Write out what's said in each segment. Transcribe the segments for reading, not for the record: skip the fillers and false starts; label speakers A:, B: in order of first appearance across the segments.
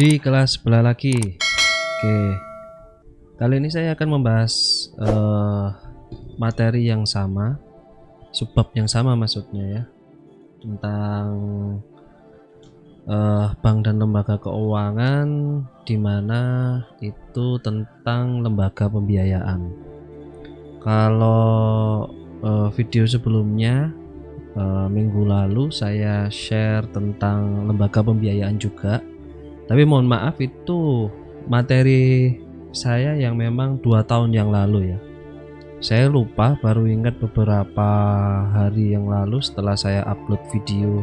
A: di kelas sebelah lagi. Oke, kali ini saya akan membahas materi yang sama, subbab yang sama maksudnya ya, tentang bank dan lembaga keuangan, dimana itu tentang lembaga pembiayaan. Kalau video sebelumnya minggu lalu saya share tentang lembaga pembiayaan juga, tapi mohon maaf itu materi saya yang memang 2 tahun yang lalu ya. Saya lupa, baru ingat beberapa hari yang lalu setelah saya upload video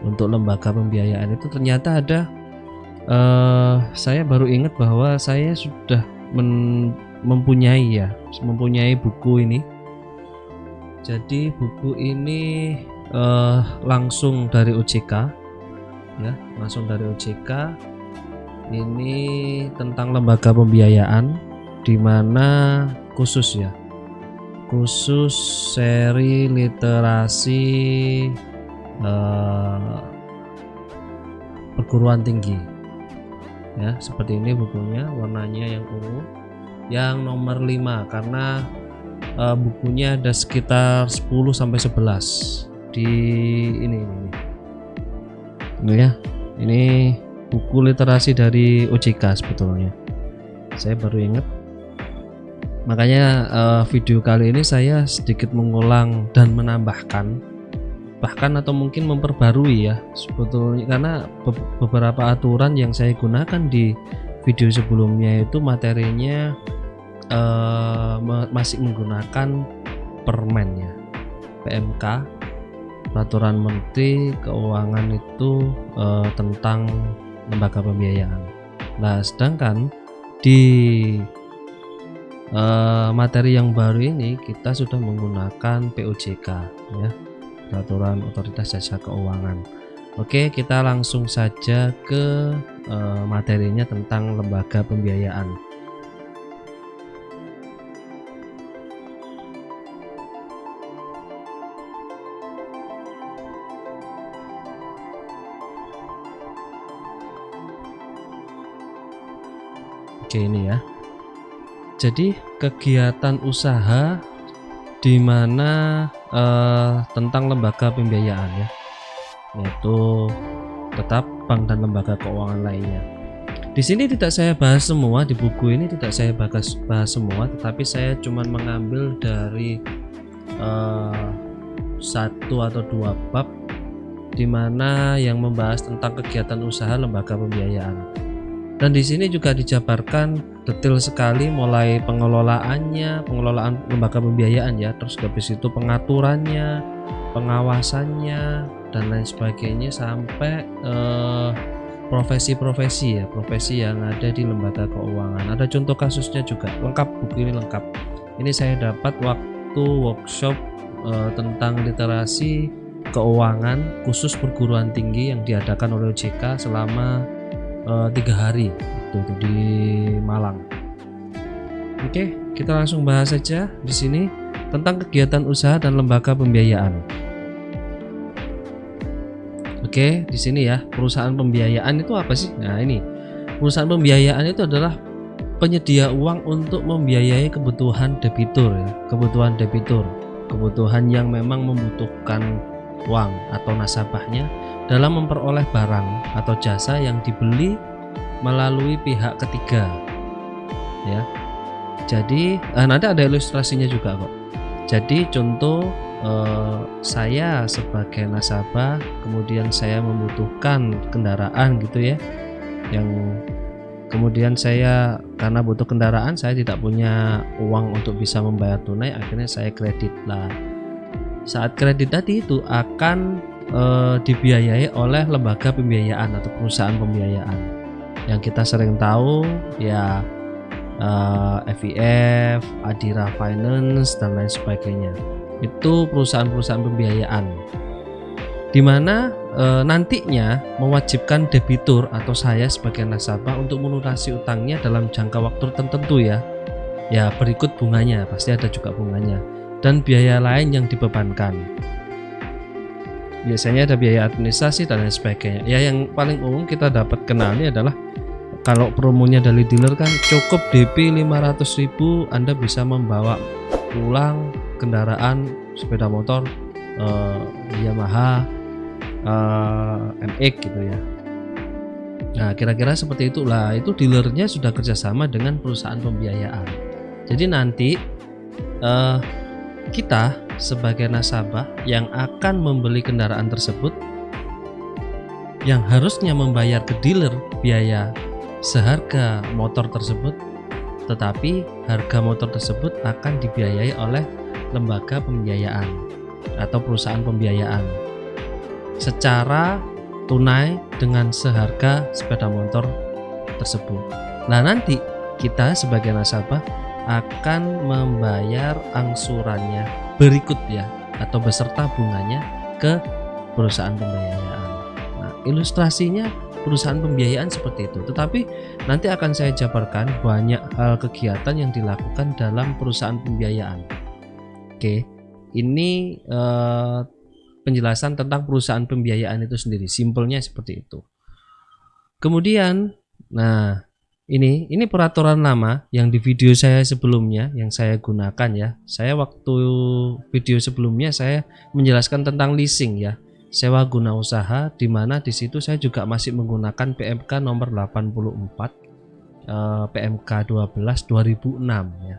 A: untuk lembaga pembiayaan itu ternyata ada saya baru ingat bahwa saya sudah mempunyai buku ini. Jadi buku ini langsung dari OJK ya, langsung dari OJK. Ini tentang lembaga pembiayaan, dimana khusus seri literasi perguruan tinggi ya. Seperti ini bukunya, warnanya yang ungu, yang nomor 5, karena bukunya ada sekitar 10-11 di ini ya. Ini buku literasi dari OJK sebetulnya, saya baru ingat. Makanya video kali ini saya sedikit mengulang dan menambahkan, bahkan atau mungkin memperbarui ya sebetulnya, karena beberapa aturan yang saya gunakan di video sebelumnya itu materinya masih menggunakan permen ya, PMK, Peraturan Menteri Keuangan itu tentang lembaga pembiayaan. Nah, sedangkan di materi yang baru ini kita sudah menggunakan POJK ya, Peraturan Otoritas Jasa Keuangan. Oke, kita langsung saja ke materinya tentang lembaga pembiayaan. Oke, ini ya. Jadi kegiatan usaha di mana tentang lembaga pembiayaan ya, yaitu tetap bank dan lembaga keuangan lainnya. Di sini tidak saya bahas semua, di buku ini tidak saya bahas semua, tetapi saya cuma mengambil dari 1 atau 2 bab di mana yang membahas tentang kegiatan usaha lembaga pembiayaan. Dan di sini juga dijabarkan detail sekali, mulai pengelolaan lembaga pembiayaan ya, terus habis itu pengaturannya, pengawasannya dan lain sebagainya, sampai profesi yang ada di lembaga keuangan. Ada contoh kasusnya juga, lengkap, buku ini lengkap. Ini saya dapat waktu workshop tentang literasi keuangan khusus perguruan tinggi yang diadakan oleh OJK selama 3 hari itu di Malang. Oke, kita langsung bahas saja di sini tentang kegiatan usaha dan lembaga pembiayaan. Oke, di sini ya, perusahaan pembiayaan itu apa sih? Nah, ini perusahaan pembiayaan itu adalah penyedia uang untuk membiayai kebutuhan debitur ya, kebutuhan yang memang membutuhkan uang atau nasabahnya dalam memperoleh barang atau jasa yang dibeli melalui pihak ketiga ya. Jadi nanti ada ilustrasinya juga kok. Jadi contoh, saya sebagai nasabah, kemudian saya membutuhkan kendaraan gitu ya, yang kemudian saya karena butuh kendaraan, saya tidak punya uang untuk bisa membayar tunai, akhirnya saya kredit. Lah, saat kredit tadi itu akan dibiayai oleh lembaga pembiayaan atau perusahaan pembiayaan yang kita sering tahu ya, FIF, Adira Finance dan lain sebagainya. Itu perusahaan-perusahaan pembiayaan dimana nantinya mewajibkan debitur atau saya sebagai nasabah untuk melunasi utangnya dalam jangka waktu tertentu ya, berikut bunganya, pasti ada juga bunganya, dan biaya lain yang dibebankan. Biasanya ada biaya administrasi dan lain sebagainya. Ya, yang paling umum kita dapat kenalnya adalah kalau promonya dari dealer kan cukup DP 500.000 Anda bisa membawa pulang kendaraan sepeda motor Yamaha MX gitu ya. Nah kira-kira seperti itulah, itu dealernya sudah kerjasama dengan perusahaan pembiayaan. Jadi nanti kita sebagai nasabah yang akan membeli kendaraan tersebut, yang harusnya membayar ke dealer biaya seharga motor tersebut, tetapi harga motor tersebut akan dibiayai oleh lembaga pembiayaan atau perusahaan pembiayaan secara tunai dengan seharga sepeda motor tersebut. Nah nanti kita sebagai nasabah akan membayar angsurannya berikut ya, atau beserta bunganya ke perusahaan pembiayaan. Nah ilustrasinya perusahaan pembiayaan seperti itu, tetapi nanti akan saya jabarkan banyak hal kegiatan yang dilakukan dalam perusahaan pembiayaan. Oke, ini penjelasan tentang perusahaan pembiayaan itu sendiri, simpelnya seperti itu. Kemudian, nah ini peraturan lama yang di video saya sebelumnya yang saya gunakan ya. Saya waktu video sebelumnya saya menjelaskan tentang leasing ya, sewa guna usaha, di mana di situ saya juga masih menggunakan PMK nomor 84 PMK 12 2006 ya.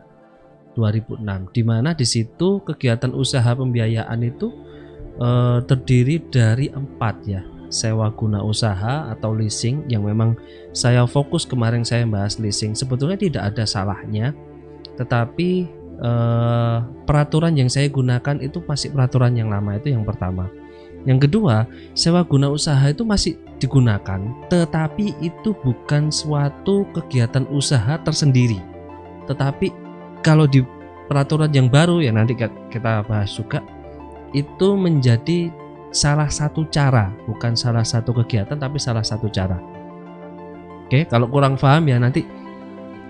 A: 2006, di mana di situ kegiatan usaha pembiayaan itu terdiri dari 4 ya, sewa guna usaha atau leasing, yang memang saya fokus kemarin saya bahas leasing. Sebetulnya tidak ada salahnya, tetapi peraturan yang saya gunakan itu masih peraturan yang lama, itu yang pertama. Yang kedua, sewa guna usaha itu masih digunakan, tetapi itu bukan suatu kegiatan usaha tersendiri. Tetapi kalau di peraturan yang baru ya nanti kita bahas juga, itu menjadi salah satu cara, bukan salah satu kegiatan tapi salah satu cara. Oke, kalau kurang paham ya nanti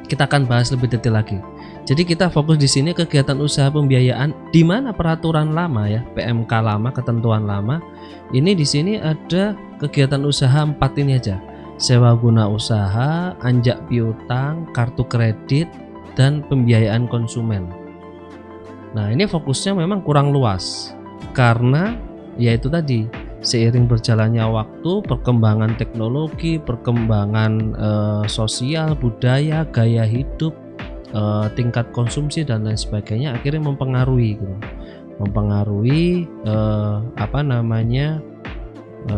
A: kita akan bahas lebih detail lagi. Jadi kita fokus di sini kegiatan usaha pembiayaan, di mana peraturan lama ya, PMK lama, ketentuan lama. Ini di sini ada kegiatan usaha 4 ini aja. Sewa guna usaha, anjak piutang, kartu kredit, dan pembiayaan konsumen. Nah, ini fokusnya memang kurang luas. Karena yaitu tadi, seiring berjalannya waktu, perkembangan teknologi, perkembangan sosial, budaya, gaya hidup, tingkat konsumsi dan lain sebagainya akhirnya mempengaruhi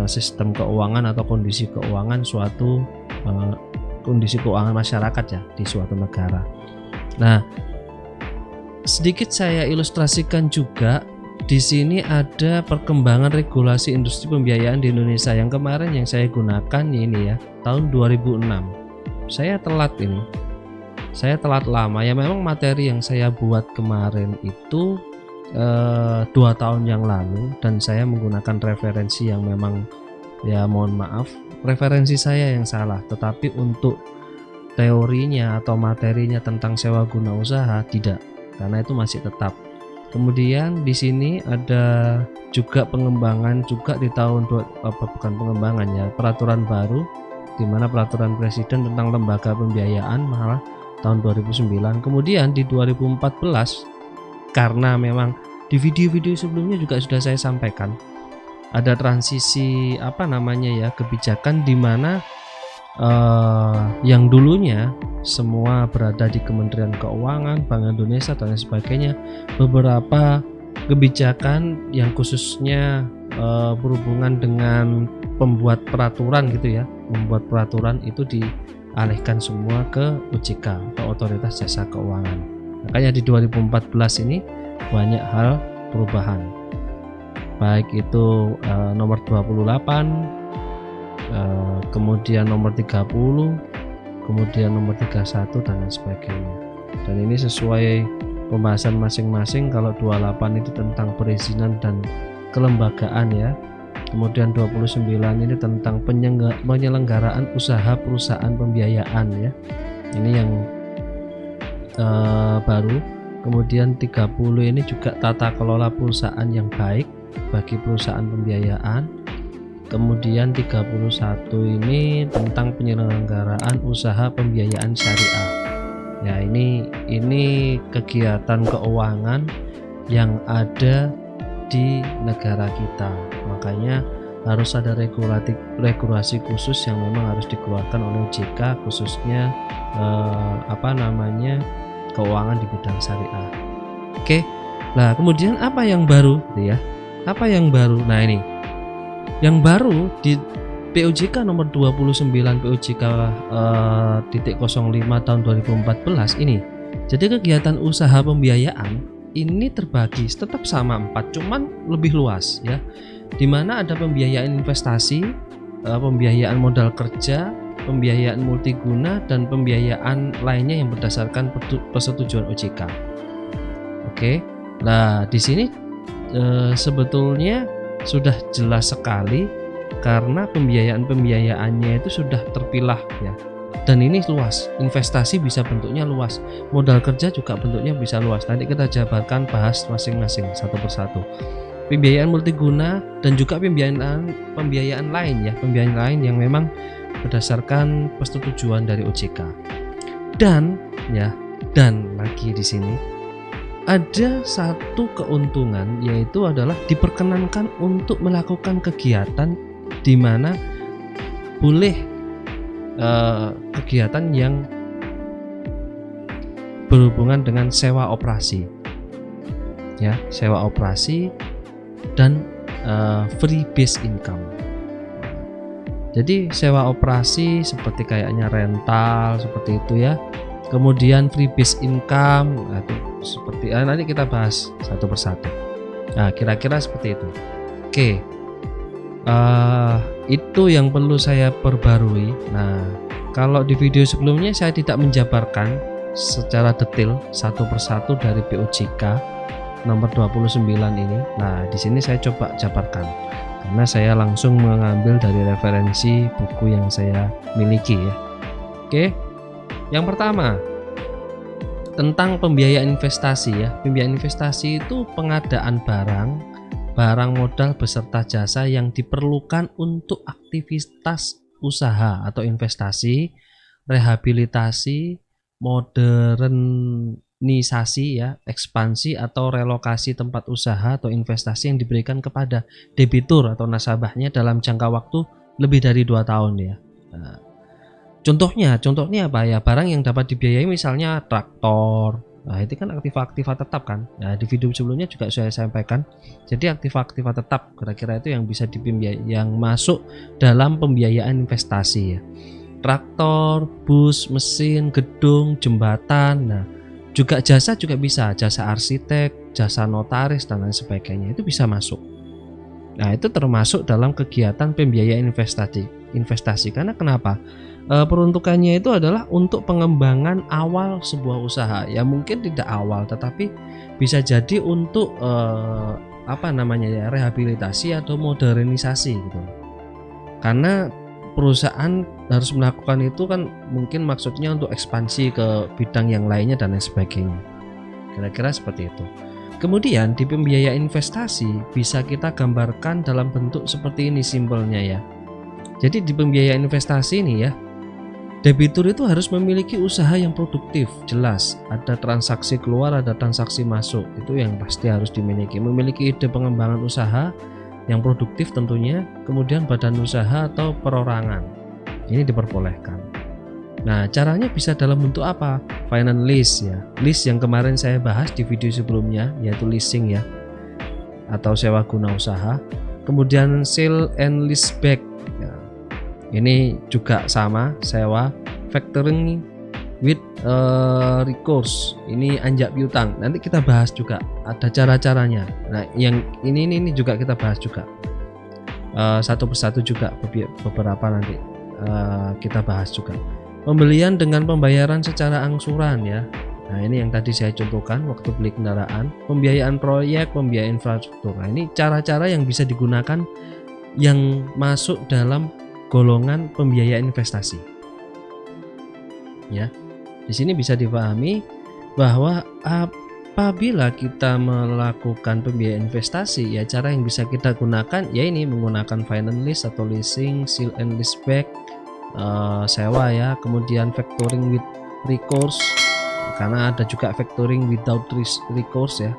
A: sistem keuangan atau kondisi keuangan suatu kondisi keuangan masyarakat ya di suatu negara. Nah, sedikit saya ilustrasikan juga. Di sini ada perkembangan regulasi industri pembiayaan di Indonesia yang kemarin yang saya gunakan ini ya, tahun 2006. Saya telat lama ya, memang materi yang saya buat kemarin itu 2 tahun yang lalu, dan saya menggunakan referensi yang memang ya mohon maaf referensi saya yang salah, tetapi untuk teorinya atau materinya tentang sewa guna usaha tidak, karena itu masih tetap. Kemudian di sini ada juga pengembangan juga di tahun bukan pengembangan ya, peraturan baru, di mana peraturan presiden tentang lembaga pembiayaan malah tahun 2009. Kemudian di 2014, karena memang di video-video sebelumnya juga sudah saya sampaikan, ada transisi kebijakan di mana yang dulunya semua berada di Kementerian Keuangan, Bank Indonesia dan lain sebagainya, beberapa kebijakan yang khususnya berhubungan dengan pembuat peraturan gitu ya, membuat peraturan itu dialihkan semua ke OJK atau Otoritas Jasa Keuangan. Makanya di 2014 ini banyak hal perubahan, baik itu nomor 28, kemudian nomor 30, kemudian nomor 31 dan lain sebagainya. Dan ini sesuai pembahasan masing-masing. Kalau 28 itu tentang perizinan dan kelembagaan ya. Kemudian 29 ini tentang penyelenggaraan usaha perusahaan pembiayaan ya. Ini yang baru. Kemudian 30 ini juga tata kelola perusahaan yang baik bagi perusahaan pembiayaan. kemudian 31 ini tentang penyelenggaraan usaha pembiayaan syariah. Ya, ini kegiatan keuangan yang ada di negara kita. Makanya harus ada regulasi khusus yang memang harus dikeluarkan oleh OJK, khususnya keuangan di bidang syariah. Oke. Nah, kemudian apa yang baru gitu ya? Apa yang baru? Nah, ini yang baru di POJK nomor 29 POJK titik 05 tahun 2014 ini. Jadi kegiatan usaha pembiayaan ini terbagi tetap sama 4, cuman lebih luas ya. Di mana ada pembiayaan investasi, pembiayaan modal kerja, pembiayaan multiguna, dan pembiayaan lainnya yang berdasarkan persetujuan OJK. Oke. Nah, di sini sebetulnya sudah jelas sekali karena pembiayaannya itu sudah terpilah ya. Dan ini luas, investasi bisa bentuknya luas, modal kerja juga bentuknya bisa luas. Nanti kita jabarkan, bahas masing-masing satu persatu. Pembiayaan multiguna dan juga pembiayaan lain ya, pembiayaan lain yang memang berdasarkan persetujuan dari OJK. Dan lagi di sini ada satu keuntungan, yaitu adalah diperkenankan untuk melakukan kegiatan di mana boleh kegiatan yang berhubungan dengan sewa operasi ya, sewa operasi dan free base income. Jadi sewa operasi seperti kayaknya rental seperti itu ya. Kemudian free base income itu seperti nanti kita bahas satu persatu. Nah, kira-kira seperti itu. Oke. Itu yang perlu saya perbarui. Nah, kalau di video sebelumnya saya tidak menjabarkan secara detail satu persatu dari POJK nomor 29 ini. Nah, di sini saya coba jabarkan karena saya langsung mengambil dari referensi buku yang saya miliki ya. Oke. Yang pertama, tentang pembiayaan investasi ya. Pembiayaan investasi itu pengadaan barang modal beserta jasa yang diperlukan untuk aktivitas usaha atau investasi, rehabilitasi, modernisasi ya, ekspansi atau relokasi tempat usaha atau investasi yang diberikan kepada debitur atau nasabahnya dalam jangka waktu lebih dari 2 tahun ya. Nah, contohnya apa ya? Barang yang dapat dibiayai misalnya traktor. Nah, itu kan aktiva tetap kan. Nah, di video sebelumnya juga saya sampaikan. Jadi aktiva tetap kira-kira itu yang bisa yang masuk dalam pembiayaan investasi ya. Traktor, bus, mesin, gedung, jembatan. Nah, juga jasa juga bisa, jasa arsitek, jasa notaris dan lain sebagainya itu bisa masuk. Nah, itu termasuk dalam kegiatan pembiayaan investasi. Karena kenapa? Peruntukannya itu adalah untuk pengembangan awal sebuah usaha. Ya mungkin tidak awal, tetapi bisa jadi untuk rehabilitasi atau modernisasi gitu. Karena perusahaan harus melakukan itu kan mungkin maksudnya untuk ekspansi ke bidang yang lainnya dan lain sebagainya. Kira-kira seperti itu. Kemudian di pembiayaan investasi bisa kita gambarkan dalam bentuk seperti ini simpelnya ya. Jadi di pembiayaan investasi ini ya, debitur itu harus memiliki usaha yang produktif, jelas. Ada transaksi keluar, ada transaksi masuk. Itu yang pasti harus dimiliki. Memiliki ide pengembangan usaha yang produktif tentunya. Kemudian badan usaha atau perorangan. Ini diperbolehkan. Nah, caranya bisa dalam bentuk apa? Finance lease ya. Lease yang kemarin saya bahas di video sebelumnya, yaitu leasing ya, atau sewa guna usaha. Kemudian sale and leaseback. Ini juga sama, sewa. Factoring with recourse, ini anjak piutang. Nanti kita bahas juga, ada cara-caranya. Nah, yang ini juga kita bahas juga satu persatu juga, beberapa nanti kita bahas juga. Pembelian dengan pembayaran secara angsuran ya. Nah, ini yang tadi saya contohkan waktu beli kendaraan. Pembiayaan proyek, pembiayaan infrastruktur. Nah, ini cara-cara yang bisa digunakan yang masuk dalam golongan pembiayaan investasi. Ya. Di sini bisa dipahami bahwa apabila kita melakukan pembiayaan investasi, ya cara yang bisa kita gunakan ya ini menggunakan finance lease atau leasing, sale and leaseback, sewa ya, kemudian factoring with recourse, karena ada juga factoring without recourse ya.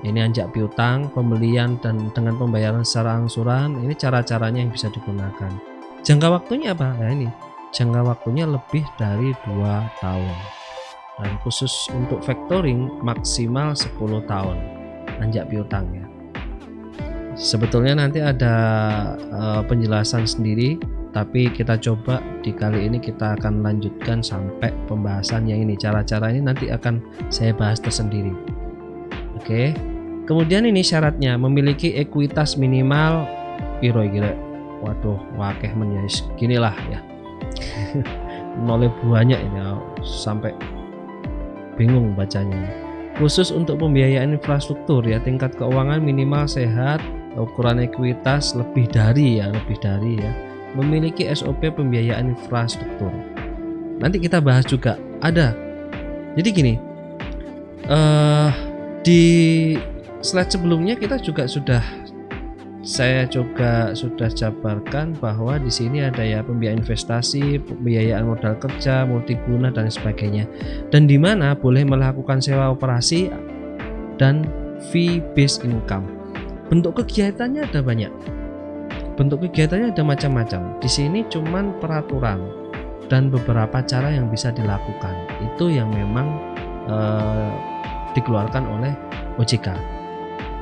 A: Ini anjak piutang, pembelian dan dengan pembayaran secara angsuran. Ini cara-caranya yang bisa digunakan. Jangka waktunya apa? Nah ini jangka waktunya lebih dari 2 tahun. Dan khusus untuk factoring maksimal 10 tahun anjak piutang ya. Sebetulnya nanti ada penjelasan sendiri, tapi kita coba di kali ini kita akan lanjutkan sampai pembahasan yang ini. Cara-cara ini nanti akan saya bahas tersendiri. Oke. Kemudian ini syaratnya memiliki ekuitas minimal piro kira. Waduh, wakeh menyais. Ginilah ya. Nolnya banyak ini sampai bingung bacanya. Khusus untuk pembiayaan infrastruktur ya, tingkat keuangan minimal sehat, ukuran ekuitas lebih dari ya, memiliki SOP pembiayaan infrastruktur. Nanti kita bahas juga ada. Jadi gini, di slide sebelumnya kita juga saya sudah jabarkan bahwa di sini ada ya pembiayaan investasi, pembiayaan modal kerja, multiguna dan sebagainya. Dan di mana boleh melakukan sewa operasi dan fee based income. Bentuk kegiatannya ada banyak. Bentuk kegiatannya ada macam-macam. Di sini cuman peraturan dan beberapa cara yang bisa dilakukan. Itu yang memang dikeluarkan oleh OJK.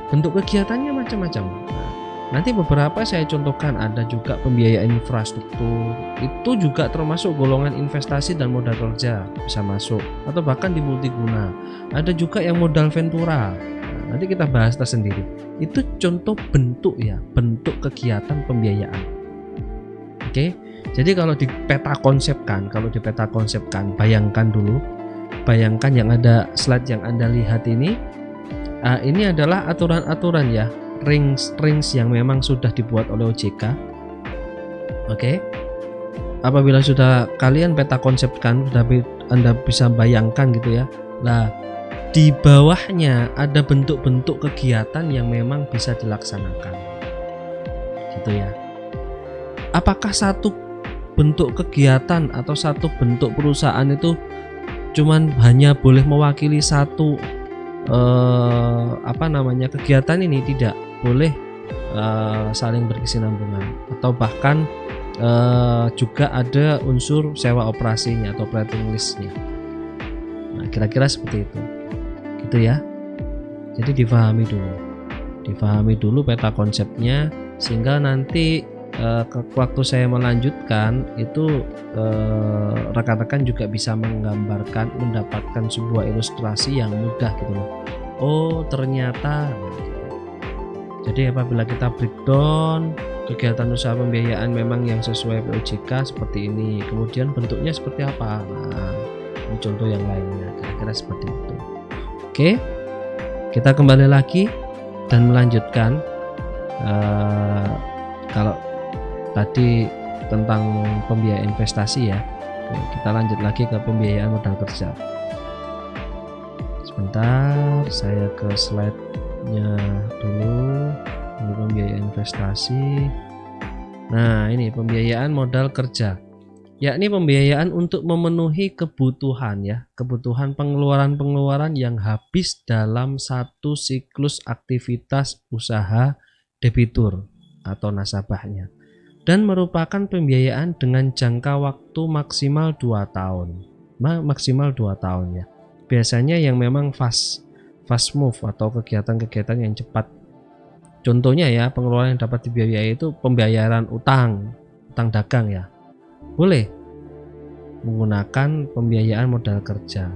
A: Bentuk kegiatannya macam-macam. Nah, nanti beberapa saya contohkan. Ada juga pembiayaan infrastruktur, itu juga termasuk golongan investasi dan modal kerja bisa masuk, atau bahkan di multiguna. Ada juga yang modal ventura. Nah, nanti kita bahas tersendiri. Itu contoh bentuk ya, bentuk kegiatan pembiayaan. Oke, jadi kalau di peta konsepkan, bayangkan yang ada slide yang Anda lihat ini. Ini adalah aturan-aturan ya, rings yang memang sudah dibuat oleh OJK. Oke. Apabila sudah kalian peta konsepkan, sudah Anda bisa bayangkan gitu ya. Nah, di bawahnya ada bentuk-bentuk kegiatan yang memang bisa dilaksanakan. Gitu ya. Apakah satu bentuk kegiatan atau satu bentuk perusahaan itu cuman hanya boleh mewakili satu kegiatan ini? Tidak boleh saling berkesinambungan, atau bahkan juga ada unsur sewa operasinya atau operating listnya. Nah, kira-kira seperti itu gitu ya. Jadi difahami dulu peta konsepnya, sehingga nanti waktu saya melanjutkan itu rekan-rekan juga bisa mendapatkan sebuah ilustrasi yang mudah gitu loh. Oh ternyata. Jadi apabila kita breakdown kegiatan usaha pembiayaan memang yang sesuai OJK seperti ini, kemudian bentuknya seperti apa. Nah, ini contoh yang lainnya, kira-kira seperti itu. Oke, kita kembali lagi dan melanjutkan. Kalau tadi tentang pembiayaan investasi ya, kita lanjut lagi ke pembiayaan modal kerja. Sebentar, saya ke slide-nya dulu. Ini pembiayaan investasi. Nah, ini pembiayaan modal kerja, yakni pembiayaan untuk memenuhi kebutuhan ya, kebutuhan pengeluaran yang habis dalam satu siklus aktivitas usaha debitur atau nasabahnya, dan merupakan pembiayaan dengan jangka waktu maksimal 2 tahun. Ya. Biasanya yang memang fast move atau kegiatan-kegiatan yang cepat. Contohnya ya, pengeluaran yang dapat dibiayai itu pembayaran utang dagang ya. Boleh menggunakan pembiayaan modal kerja.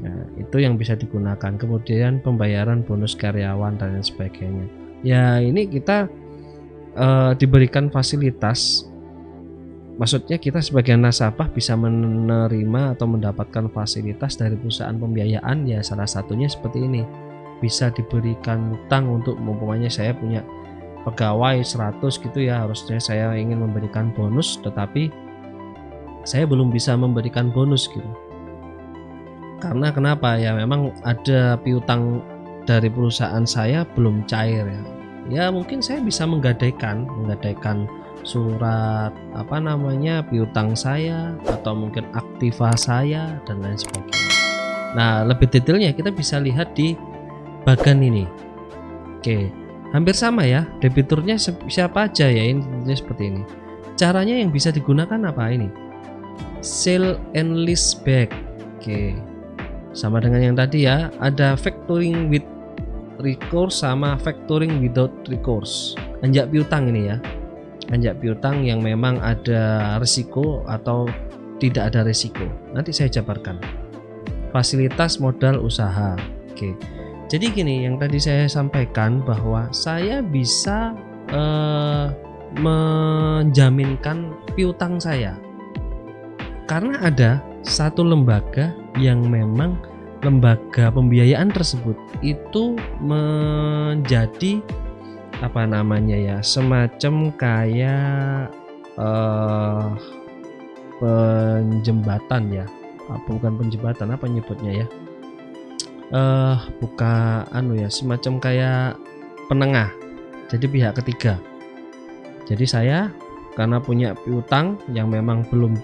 A: Nah, itu yang bisa digunakan. Kemudian pembayaran bonus karyawan dan lain sebagainya. Ya, ini kita diberikan fasilitas, maksudnya kita sebagai nasabah bisa menerima atau mendapatkan fasilitas dari perusahaan pembiayaan ya, salah satunya seperti ini. Bisa diberikan utang untuk, umpamanya saya punya pegawai 100 gitu ya, harusnya saya ingin memberikan bonus tetapi saya belum bisa memberikan bonus gitu Karena kenapa ya, memang ada piutang dari perusahaan saya belum cair ya. Ya mungkin saya bisa menggadaikan surat piutang saya, atau mungkin aktiva saya dan lain sebagainya. Nah, lebih detailnya kita bisa lihat di bagian ini. Oke, hampir sama ya, debiturnya siapa aja ya, ini seperti ini. Caranya yang bisa digunakan apa ini? Sale and leaseback. Oke, sama dengan yang tadi ya, ada factoring with recourse sama factoring without recourse. Anjak piutang ini ya, anjak piutang yang memang ada risiko atau tidak ada risiko. Nanti saya jabarkan. Fasilitas modal usaha. Oke, jadi gini, yang tadi saya sampaikan bahwa saya bisa menjaminkan piutang saya karena ada satu lembaga yang memang lembaga pembiayaan tersebut itu menjadi semacam kayak penjembatan ya, bukan penjembatan, apa nyebutnya ya, semacam kayak penengah, jadi pihak ketiga. Jadi saya karena punya piutang yang memang belum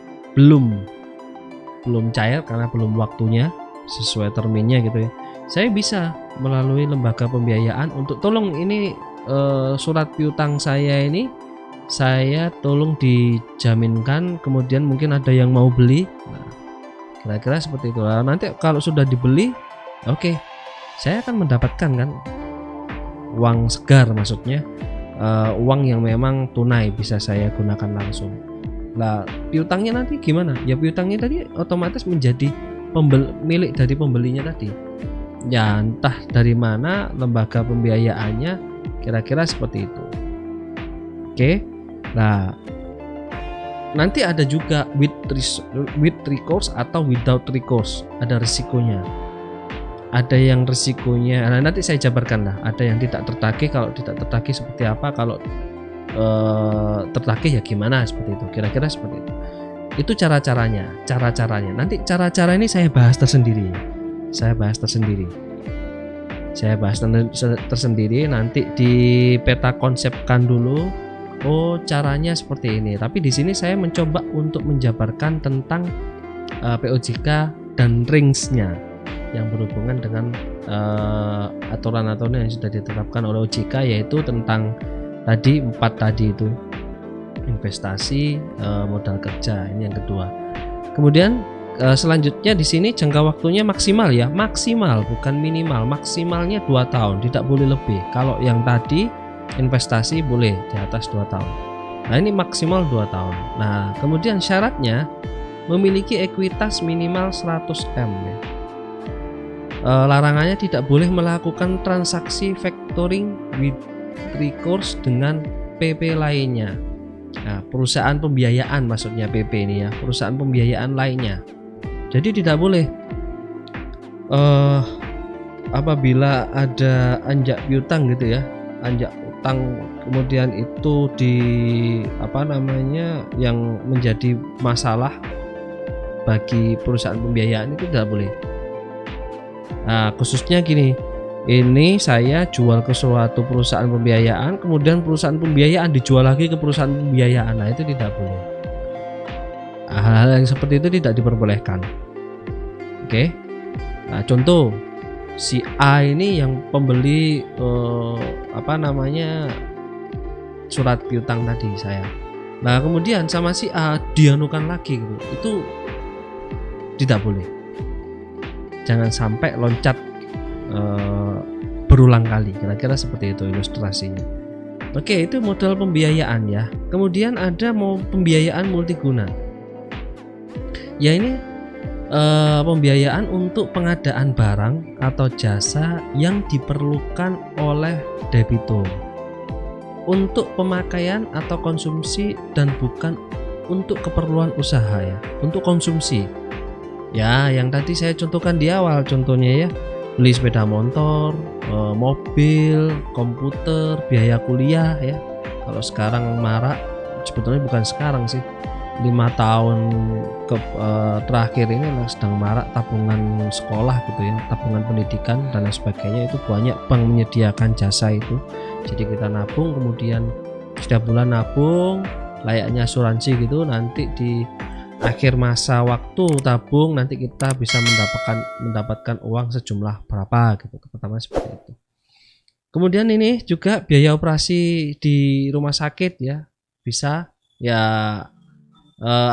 A: cair karena belum waktunya sesuai terminnya gitu ya, saya bisa melalui lembaga pembiayaan untuk tolong ini surat piutang saya ini saya tolong dijaminkan, kemudian mungkin ada yang mau beli. Nah, kira-kira seperti itu. Nah, nanti kalau sudah dibeli, oke, saya akan mendapatkan kan uang segar, maksudnya uang yang memang tunai bisa saya gunakan langsung. Lah, piutangnya nanti gimana? Ya piutangnya tadi otomatis menjadi milik dari pembelinya tadi. Ya entah dari mana lembaga pembiayaannya, kira-kira seperti itu. Oke. Nah, nanti ada juga with recourse atau without recourse, ada risikonya. Ada yang risikonya, nah nanti saya jabarkan lah. Ada yang tidak tertagih, kalau tidak tertagih seperti apa, kalau tertagih ya gimana, seperti itu. Kira-kira seperti itu. Itu cara-caranya. Nanti cara-cara ini saya bahas tersendiri. Saya bahas tersendiri nanti di peta konsepkan dulu. Oh, caranya seperti ini. Tapi di sini saya mencoba untuk menjabarkan tentang POJK dan range-nya yang berhubungan dengan aturan-aturan yang sudah ditetapkan oleh OJK, yaitu tentang tadi 4 tadi itu, investasi, modal kerja, ini yang kedua. Kemudian selanjutnya di sini jangka waktunya maksimal ya, maksimal bukan minimal, maksimalnya 2 tahun, tidak boleh lebih. Kalau yang tadi investasi boleh di atas 2 tahun. Nah, ini maksimal 2 tahun. Nah, kemudian syaratnya memiliki ekuitas minimal 100M ya. Larangannya tidak boleh melakukan transaksi factoring with recourse dengan PP lainnya. Nah, perusahaan pembiayaan maksudnya PP ini ya, perusahaan pembiayaan lainnya. Jadi tidak boleh apabila ada anjak piutang gitu ya, anjak utang, kemudian itu yang menjadi masalah bagi perusahaan pembiayaan, itu tidak boleh. Nah, khususnya gini, ini saya jual ke suatu perusahaan pembiayaan, kemudian perusahaan pembiayaan dijual lagi ke perusahaan pembiayaan. Nah, itu tidak boleh. Hal-hal yang seperti itu tidak diperbolehkan. Oke. Nah, contoh si A ini yang pembeli surat piutang tadi saya. Nah, kemudian sama si A dianukan lagi gitu. Itu tidak boleh. Jangan sampai loncat berulang kali, kira-kira seperti itu ilustrasinya. Oke, itu modal pembiayaan ya. Kemudian ada pembiayaan multiguna. Ya, ini pembiayaan untuk pengadaan barang atau jasa yang diperlukan oleh debitur untuk pemakaian atau konsumsi dan bukan untuk keperluan usaha ya, untuk konsumsi. Ya, yang tadi saya contohkan di awal, contohnya ya, beli sepeda motor, mobil, komputer, biaya kuliah ya. Kalau sekarang marak, sebetulnya bukan sekarang sih, 5 tahun terakhir ini sedang marak tabungan sekolah gitu ya, tabungan pendidikan dan lain sebagainya. Itu banyak bank menyediakan jasa itu. Jadi kita nabung, kemudian setiap bulan nabung layaknya asuransi gitu, nanti di akhir masa waktu tabung nanti kita bisa mendapatkan uang sejumlah berapa gitu, pertama seperti itu. Kemudian ini juga biaya operasi di rumah sakit ya, bisa ya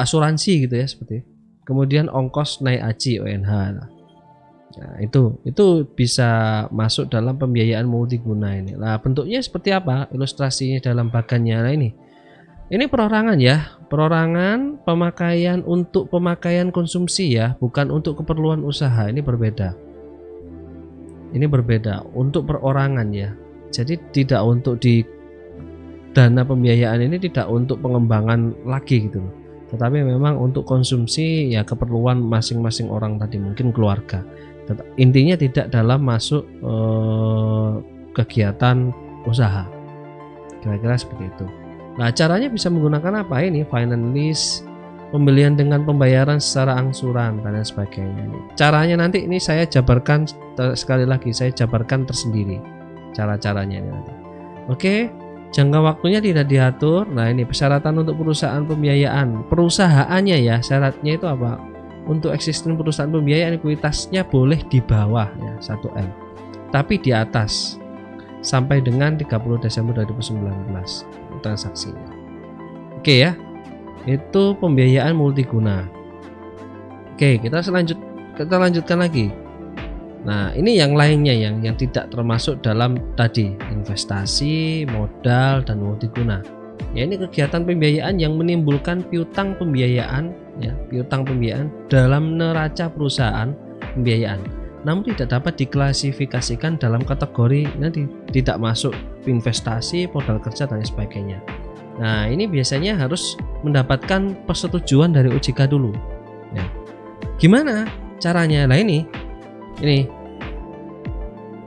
A: asuransi gitu ya seperti. Kemudian ongkos naik haji ONH. Nah, itu bisa masuk dalam pembiayaan multiguna ini. Nah, bentuknya seperti apa? Ilustrasinya dalam bagannya. Nah, ini perorangan ya, perorangan pemakaian untuk pemakaian konsumsi ya, bukan untuk keperluan usaha. Ini berbeda. Ini berbeda untuk perorangan ya. Jadi tidak untuk di dana pembiayaan ini tidak untuk pengembangan lagi gitu loh. Tetapi memang untuk konsumsi ya, keperluan masing-masing orang tadi, mungkin keluarga. Intinya tidak dalam masuk kegiatan usaha. Kira-kira seperti itu. Nah, caranya bisa menggunakan apa ini? Finance lease, pembelian dengan pembayaran secara angsuran dan lain sebagainya. Caranya nanti ini saya jabarkan sekali lagi, saya jabarkan tersendiri cara-caranya ini nanti. Oke, jangka waktunya tidak diatur. Nah, ini persyaratan untuk perusahaan pembiayaan. Perusahaannya ya, syaratnya itu apa? Untuk existing perusahaan pembiayaan, ekuitasnya boleh di bawah ya 1M, tapi di atas sampai dengan 30 Desember 2019 transaksinya. Oke ya, itu pembiayaan multiguna. Oke, kita lanjutkan lagi. Nah, ini yang lainnya yang tidak termasuk dalam tadi investasi, modal, dan multiguna. Ya, ini kegiatan pembiayaan yang menimbulkan piutang pembiayaan ya, piutang pembiayaan dalam neraca perusahaan pembiayaan, namun tidak dapat diklasifikasikan dalam kategori nanti tidak masuk investasi, modal kerja dan sebagainya. Nah, ini biasanya harus mendapatkan persetujuan dari OJK dulu ya. Gimana caranya? Nah, ini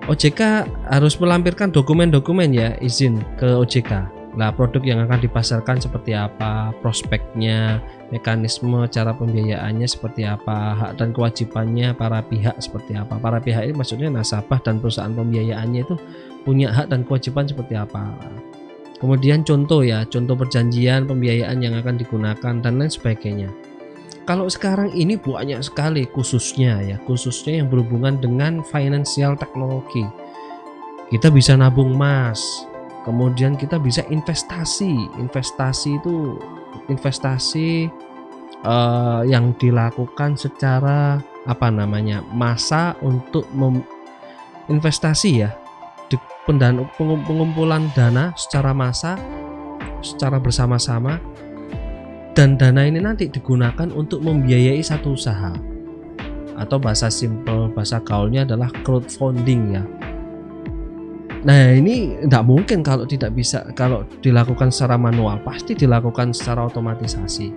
A: OJK harus melampirkan dokumen-dokumen ya, izin ke OJK. Nah, produk yang akan dipasarkan seperti apa, prospeknya, mekanisme cara pembiayaannya seperti apa, hak dan kewajibannya para pihak seperti apa. Para pihak ini maksudnya nasabah dan perusahaan pembiayaannya itu punya hak dan kewajiban seperti apa. Kemudian contoh ya, contoh perjanjian pembiayaan yang akan digunakan dan lain sebagainya. Kalau sekarang ini banyak sekali khususnya yang berhubungan dengan financial teknologi. Kita bisa nabung emas, kemudian kita bisa investasi itu investasi yang dilakukan secara masa untuk investasi ya, pengumpulan dana secara massa, secara bersama-sama, dan dana ini nanti digunakan untuk membiayai satu usaha, atau bahasa gaulnya adalah crowdfunding ya. Nah, ini tidak mungkin kalau dilakukan secara manual, pasti dilakukan secara otomatisasi.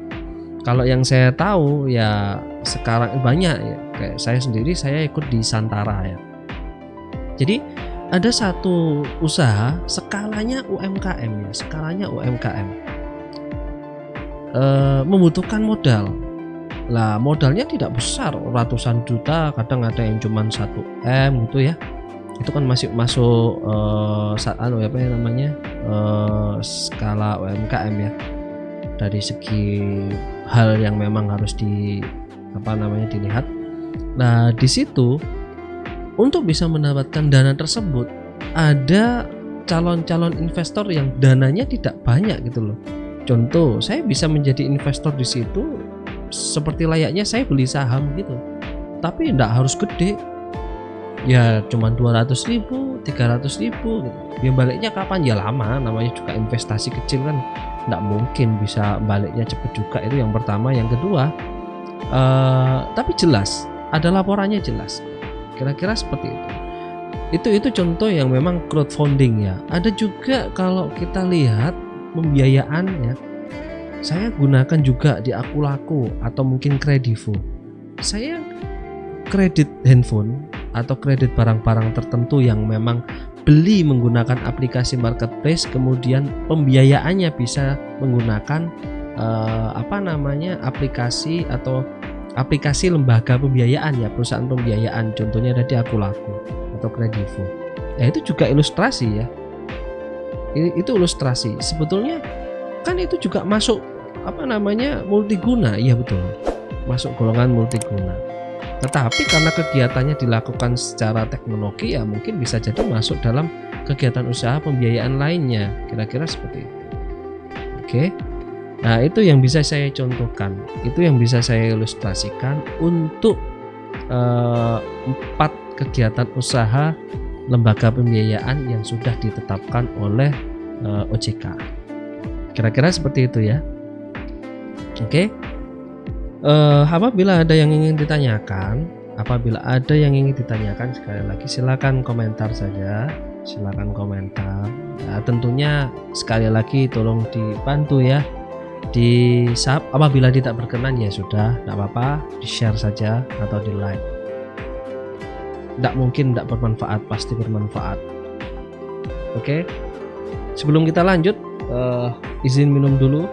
A: Kalau yang saya tahu ya sekarang banyak ya, kayak saya sendiri, saya ikut di Santara ya. Jadi ada satu usaha skalanya UMKM ya, membutuhkan modal. Lah, modalnya tidak besar, ratusan juta, kadang ada yang cuma 1M gitu ya. Itu kan masih masuk skala UMKM ya, dari segi hal yang memang harus dilihat. Nah, di situ untuk bisa mendapatkan dana tersebut ada calon-calon investor yang dananya tidak banyak gitu loh. Contoh, saya bisa menjadi investor di situ seperti layaknya saya beli saham gitu, tapi tidak harus gede. Ya cuma 200.000, 300.000 gitu. Ya baliknya kapan? Ya lama, namanya juga investasi kecil kan, tidak mungkin bisa baliknya cepet juga. Itu yang pertama. Yang kedua, tapi jelas, ada laporannya jelas. Kira-kira seperti itu. Itu contoh yang memang crowdfunding ya. Ada juga kalau kita lihat pembiayaan ya, saya gunakan juga di Akulaku atau mungkin Kredivo. Saya kredit handphone atau kredit barang-barang tertentu yang memang beli menggunakan aplikasi marketplace, kemudian pembiayaannya bisa menggunakan aplikasi atau aplikasi lembaga pembiayaan ya, perusahaan pembiayaan, contohnya tadi Akulaku atau Kredivo. Ya itu juga ilustrasi ya. Itu ilustrasi. Sebetulnya kan itu juga masuk multiguna, iya betul. Masuk golongan multiguna. Tetapi karena kegiatannya dilakukan secara teknologi ya mungkin bisa jadi masuk dalam kegiatan usaha pembiayaan lainnya. Kira-kira seperti itu. Oke. Nah, itu yang bisa saya contohkan, itu yang bisa saya ilustrasikan untuk 4 kegiatan usaha lembaga pembiayaan yang sudah ditetapkan oleh OJK. Kira-kira seperti itu ya. Oke. Apabila ada yang ingin ditanyakan, sekali lagi silakan komentar saja, silakan komentar. Ya, tentunya sekali lagi tolong dibantu ya. Di sub, apabila tidak berkenan ya sudah, tidak apa-apa, di share saja atau di like. Tidak mungkin tidak bermanfaat, pasti bermanfaat. Oke. Sebelum kita lanjut, izin minum dulu.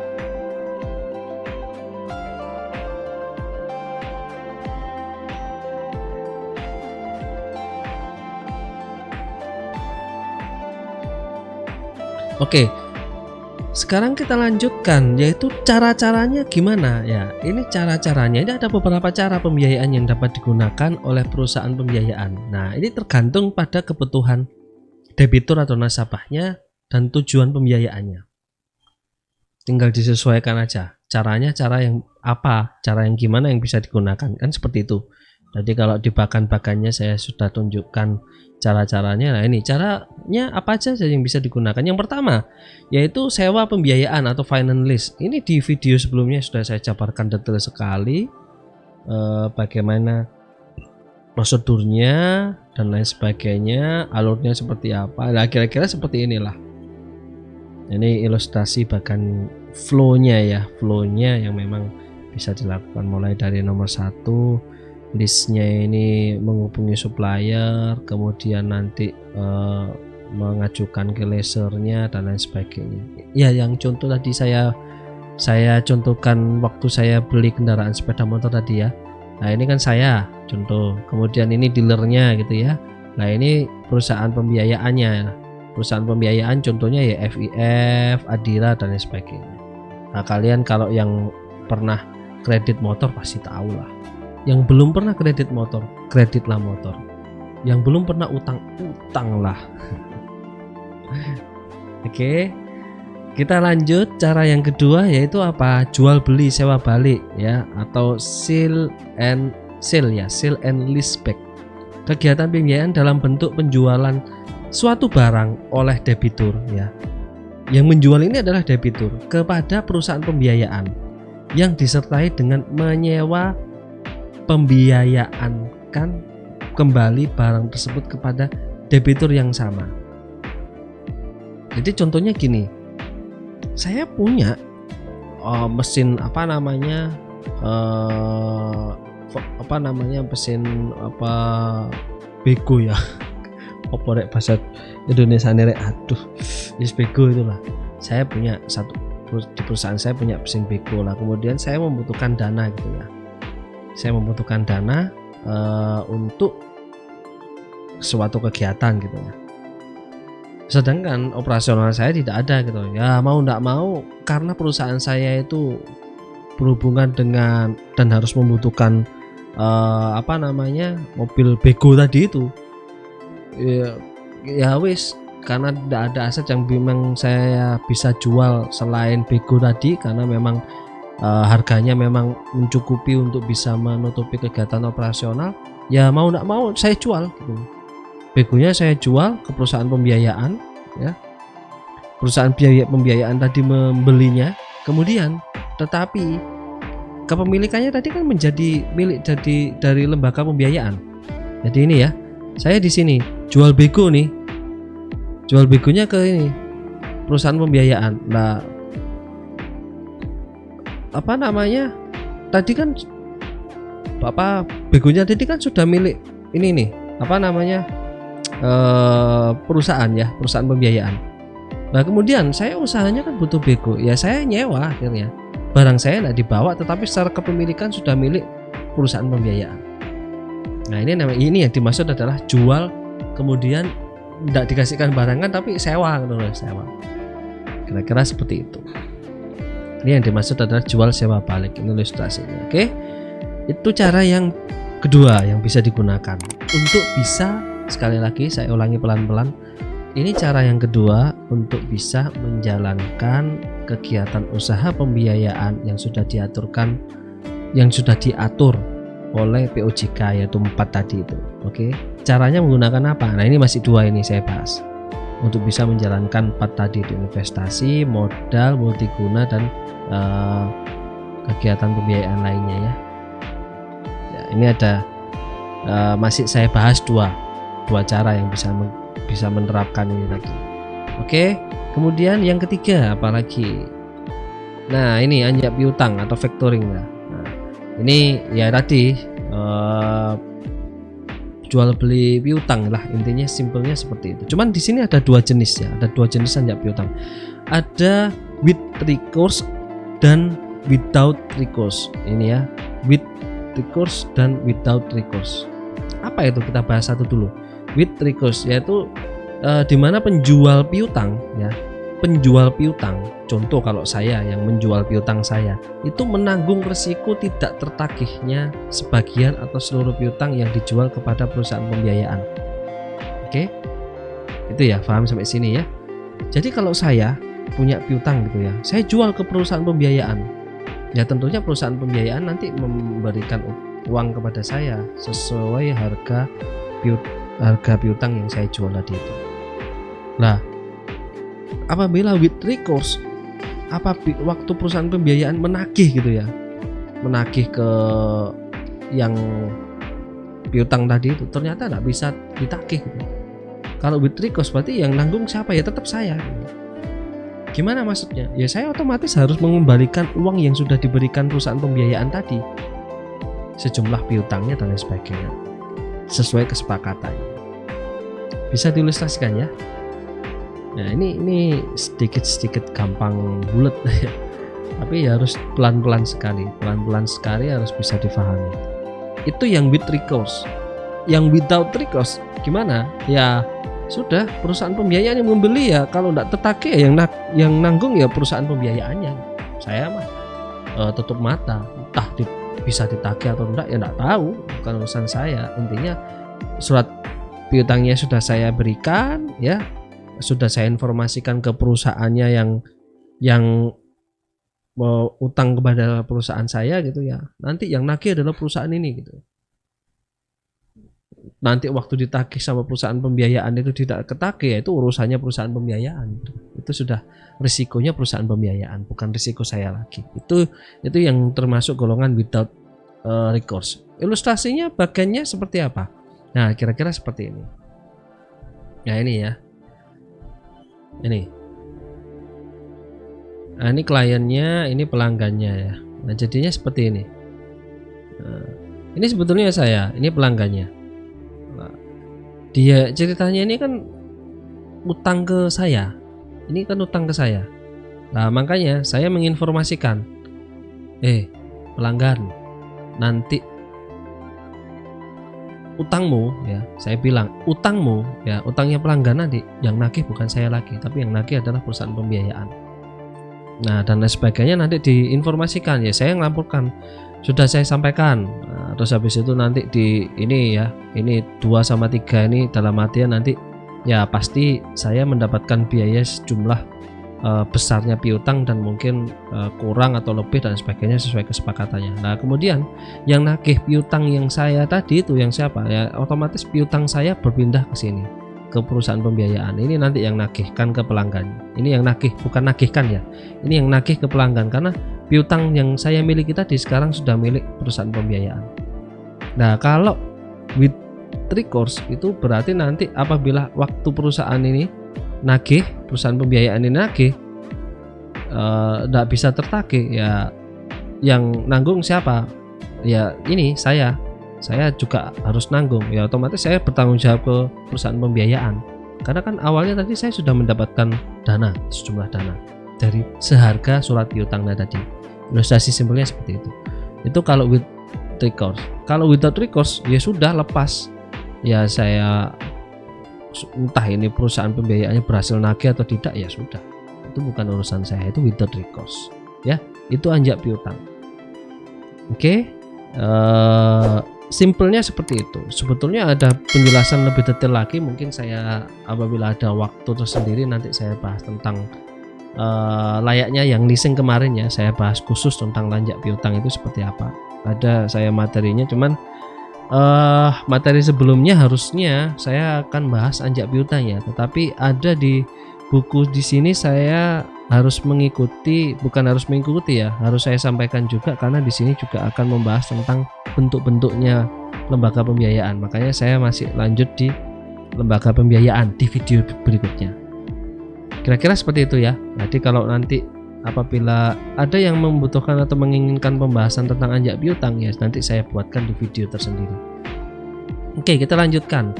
A: Oke. Sekarang kita lanjutkan, yaitu cara-caranya gimana ya. Ini cara-caranya, ini ada beberapa cara pembiayaan yang dapat digunakan oleh perusahaan pembiayaan. Nah, ini tergantung pada kebutuhan debitur atau nasabahnya dan tujuan pembiayaannya. Tinggal disesuaikan aja caranya, cara yang gimana yang bisa digunakan, kan seperti itu. Jadi kalau di bagan-bagannya saya sudah tunjukkan cara-caranya. Nah, ini caranya apa aja yang bisa digunakan. Yang pertama yaitu sewa pembiayaan atau finance lease. Ini di video sebelumnya sudah saya jabarkan detail sekali bagaimana prosedurnya dan lain sebagainya, alurnya seperti apa. Nah, kira-kira seperti inilah. Ini ilustrasi bahkan flow-nya yang memang bisa dilakukan mulai dari nomor 1, listnya ini menghubungi supplier, kemudian nanti mengajukan ke leasernya dan lain sebagainya. Ya, yang contoh tadi saya contohkan waktu saya beli kendaraan sepeda motor tadi ya. Nah, ini kan saya contoh, kemudian ini dealernya gitu ya. Nah, ini perusahaan pembiayaannya. Perusahaan pembiayaan contohnya ya FIF, Adira dan lain sebagainya. Nah, kalian kalau yang pernah kredit motor pasti tahu lah. Yang belum pernah kredit motor, kreditlah motor. Yang belum pernah utanglah. Oke, kita lanjut. Cara yang kedua yaitu apa? Jual beli sewa balik ya, atau sale and leaseback. Kegiatan pembiayaan dalam bentuk penjualan suatu barang oleh debitur ya. Yang menjual ini adalah debitur kepada perusahaan pembiayaan yang disertai dengan menyewa pembiayaankan kembali barang tersebut kepada debitur yang sama. Jadi contohnya gini, saya punya mesin bego ya. Apa rek bahasa Indonesia nih rek, aduh, bego itulah. Saya punya di perusahaan saya punya mesin bego lah. Kemudian saya membutuhkan dana gitu ya. Saya membutuhkan dana untuk suatu kegiatan gitu ya. Sedangkan operasional saya tidak ada gitu ya. Mau tidak mau, karena perusahaan saya itu berhubungan dengan dan harus membutuhkan mobil bego tadi itu ya wis, karena tidak ada aset yang memang saya bisa jual selain bego tadi, karena memang harganya memang mencukupi untuk bisa menutupi kegiatan operasional, ya mau tidak mau saya jual gitu. Begonya saya jual ke perusahaan pembiayaan ya. Perusahaan pembiayaan tadi membelinya, kemudian tetapi kepemilikannya tadi kan menjadi milik dari lembaga pembiayaan. Jadi ini ya, saya di sini jual bego nih. Jual begonya ke ini perusahaan pembiayaan. Nah, tadi kan begonya tadi kan sudah milik ini nih perusahaan ya, perusahaan pembiayaan. Nah, kemudian saya usahanya kan butuh bego ya, saya nyewa akhirnya. barang saya tidak dibawa, tetapi secara kepemilikan sudah milik perusahaan pembiayaan. Nah ini yang dimaksud adalah jual kemudian tidak dikasihkan barangan tapi sewa, sewa. Kira-kira seperti itu. Ini yang dimaksud adalah jual sewa balik, ini ilustrasinya. Oke, itu cara yang kedua yang bisa digunakan untuk bisa, sekali lagi saya ulangi pelan-pelan, ini cara yang kedua untuk bisa menjalankan kegiatan usaha pembiayaan yang sudah diaturkan, yang sudah diatur oleh POJK, yaitu 4 tadi itu. Oke, caranya menggunakan apa? Nah ini masih 2 ini saya bahas untuk bisa menjalankan 4 tadi itu: investasi, modal, multiguna, dan kegiatan pembiayaan lainnya ya. Ini ada masih saya bahas dua cara yang bisa menerapkan ini lagi. Oke, kemudian yang ketiga apalagi? Nah ini anjak piutang atau factoring lah. Nah, ini ya tadi jual beli piutang lah, intinya simpelnya seperti itu. Cuman di sini ada 2 jenis ya, ada 2 jenis anjak piutang. Ada with recourse dan without recourse. Ini ya, with recourse dan without recourse. Apa itu? Kita bahas satu dulu. With recourse yaitu dimana penjual piutang ya, penjual piutang, contoh kalau saya yang menjual piutang saya itu menanggung resiko tidak tertagihnya sebagian atau seluruh piutang yang dijual kepada perusahaan pembiayaan. Oke, itu ya, paham sampai sini ya. Jadi kalau saya punya piutang gitu ya, saya jual ke perusahaan pembiayaan, ya tentunya perusahaan pembiayaan nanti memberikan uang kepada saya sesuai harga piutang yang saya jual tadi itu. Nah, apabila with recourse, waktu perusahaan pembiayaan menagih gitu ya, menagih ke yang piutang tadi itu ternyata tidak bisa ditagih gitu. Kalau with recourse berarti yang nanggung siapa? Ya tetap saya. Gimana maksudnya? Ya saya otomatis harus mengembalikan uang yang sudah diberikan perusahaan pembiayaan tadi, sejumlah piutangnya dan lain sebagainya, sesuai kesepakatannya. Bisa diilustrasikan ya? Nah ini sedikit gampang bulat ya, tapi ya harus pelan-pelan sekali harus bisa difahami. Itu yang with recourse. Yang without recourse gimana? Ya sudah, perusahaan pembiayaan yang membeli ya, kalau tidak tertagih ya yang nanggung ya perusahaan pembiayaannya. Saya mah tutup mata, entah bisa ditagih atau tidak ya tidak tahu, bukan urusan saya. Intinya surat piutangnya sudah saya berikan ya, sudah saya informasikan ke perusahaannya yang mau utang kepada perusahaan saya gitu ya. Nanti yang nagih adalah perusahaan ini gitu. Nanti waktu ditagih sama perusahaan pembiayaan itu tidak ketagih, ya itu urusannya perusahaan pembiayaan. Itu sudah risikonya perusahaan pembiayaan, bukan risiko saya lagi. Itu yang termasuk golongan without recourse. Ilustrasinya bagiannya seperti apa? Nah kira-kira seperti ini. Nah ini ya, ini. Nah ini kliennya, ini pelanggannya ya. Nah jadinya seperti ini. Nah, ini sebetulnya saya, ini pelanggannya. Dia ceritanya ini kan utang ke saya. Ini kan utang ke saya. Nah, makanya saya menginformasikan, pelanggan, nanti utangmu ya, saya bilang utangmu ya, utangnya pelanggan nanti yang nagih bukan saya lagi, tapi yang nagih adalah perusahaan pembiayaan. Nah, dan lain sebagainya nanti diinformasikan ya, saya ngelaporkan. Sudah saya sampaikan. Nah, terus habis itu nanti di ini ya, ini 2 sama 3 ini dalam artian nanti ya pasti saya mendapatkan biaya sejumlah besarnya piutang dan mungkin kurang atau lebih dan sebagainya sesuai kesepakatannya. Nah kemudian yang nagih piutang yang saya tadi itu yang siapa ya, otomatis piutang saya berpindah ke sini, ke perusahaan pembiayaan. Ini nanti yang nagihkan ke pelanggan. Ini yang nagih, bukan nagihkan ya, ini yang nagih ke pelanggan, karena piutang yang saya miliki tadi sekarang sudah milik perusahaan pembiayaan. Nah kalau with recourse itu berarti nanti apabila waktu perusahaan ini nagih, perusahaan pembiayaan ini nagih, tidak bisa tertagih ya, yang nanggung siapa? Ya ini saya juga harus nanggung ya, otomatis saya bertanggung jawab ke perusahaan pembiayaan, karena kan awalnya tadi saya sudah mendapatkan dana, sejumlah dana dari seharga surat piutangnya tadi. Ilustrasi simpelnya seperti itu. Itu kalau with recourse. Kalau without recourse ya sudah, lepas. Ya saya entah ini perusahaan pembiayaannya berhasil nagih atau tidak, ya sudah. Itu bukan urusan saya, itu without recourse. Ya, itu anjak piutang. Oke. Simpelnya seperti itu. Sebetulnya ada penjelasan lebih detail lagi, mungkin saya apabila ada waktu tersendiri nanti saya bahas tentang layaknya yang leasing kemarin ya, saya bahas khusus tentang lanjak piutang itu seperti apa. Ada saya materinya, cuman materi sebelumnya harusnya saya akan bahas anjak piutang ya, tetapi ada di buku di sini saya harus mengikuti, bukan harus mengikuti ya, harus saya sampaikan juga karena di sini juga akan membahas tentang bentuk-bentuknya lembaga pembiayaan. Makanya saya masih lanjut di lembaga pembiayaan di video berikutnya. Kira-kira seperti itu ya. Jadi kalau nanti apabila ada yang membutuhkan atau menginginkan pembahasan tentang anjak piutang ya, nanti saya buatkan di video tersendiri. Oke, kita lanjutkan.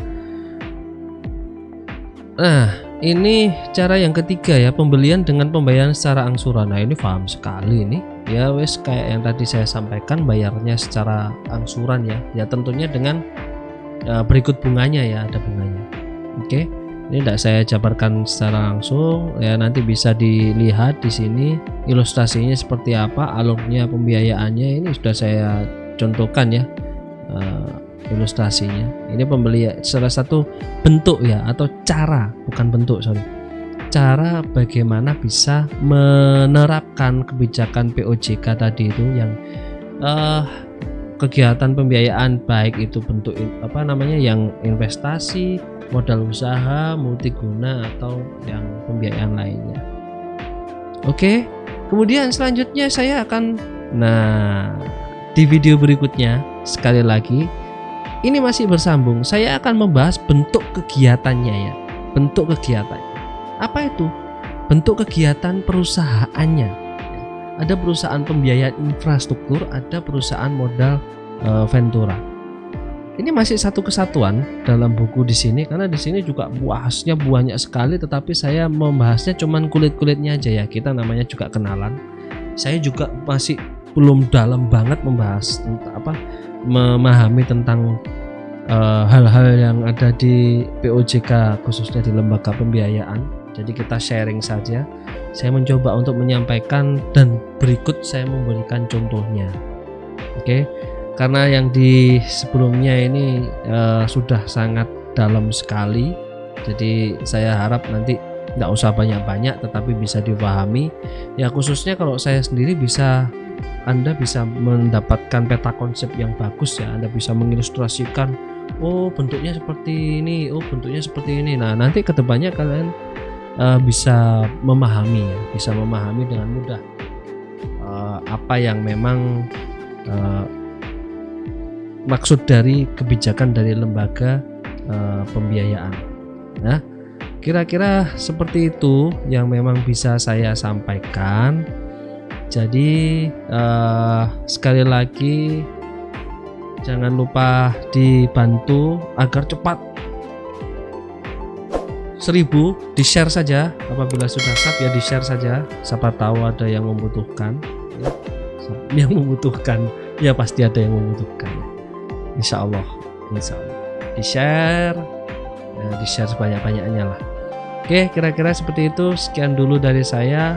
A: Nah, ini cara yang ketiga ya, pembelian dengan pembayaran secara angsuran. Nah, ini paham sekali ini. Ya wes, kayak yang tadi saya sampaikan, bayarnya secara angsuran ya. Ya tentunya dengan berikut bunganya ya, ada bunganya. Oke. Ini tidak saya jabarkan secara langsung ya, nanti bisa dilihat di sini ilustrasinya seperti apa, alurnya pembiayaannya ini sudah saya contohkan ya, ilustrasinya. Ini pembelian salah satu bentuk ya, atau cara, bukan bentuk, sorry, cara bagaimana bisa menerapkan kebijakan POJK tadi itu yang kegiatan pembiayaan, baik itu bentuk yang investasi, modal usaha, multiguna, atau yang pembiayaan lainnya. Oke, kemudian selanjutnya saya akan, di video berikutnya sekali lagi ini masih bersambung, saya akan membahas bentuk kegiatannya ya, bentuk kegiatannya. Apa itu? Bentuk kegiatan perusahaannya. Ada perusahaan pembiayaan infrastruktur, ada perusahaan modal ventura. Ini masih satu kesatuan dalam buku di sini, karena di sini juga bahasnya banyak sekali, tetapi saya membahasnya cuman kulit-kulitnya aja ya. Kita namanya juga kenalan. Saya juga masih belum dalam banget membahas tentang memahami tentang hal-hal yang ada di POJK, khususnya di lembaga pembiayaan. Jadi kita sharing saja. Saya mencoba untuk menyampaikan dan berikut saya memberikan contohnya. Oke. Karena yang di sebelumnya ini sudah sangat dalam sekali, jadi saya harap nanti tidak usah banyak-banyak tetapi bisa dipahami ya, khususnya kalau saya sendiri Anda bisa mendapatkan peta konsep yang bagus ya. Anda bisa mengilustrasikan, oh bentuknya seperti ini, oh bentuknya seperti ini. Nah nanti kedepannya kalian bisa memahami ya, bisa memahami dengan mudah apa yang memang maksud dari kebijakan dari lembaga pembiayaan. Nah, kira-kira seperti itu yang memang bisa saya sampaikan. Jadi sekali lagi jangan lupa dibantu agar cepat 1000, di-share saja apabila sudah sub ya, di-share saja. Siapa tahu ada yang membutuhkan. Yang membutuhkan ya, pasti ada yang membutuhkan. Insya Allah di-share sebanyak-banyaknya lah. Oke, kira-kira seperti itu. Sekian dulu dari saya.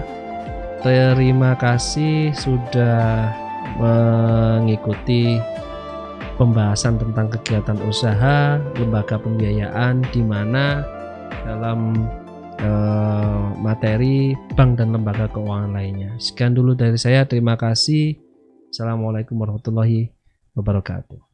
A: Terima kasih sudah mengikuti pembahasan tentang kegiatan usaha lembaga pembiayaan, di mana dalam materi bank dan lembaga keuangan lainnya. Sekian dulu dari saya. Terima kasih. Assalamualaikum warahmatullahi wabarakatuh.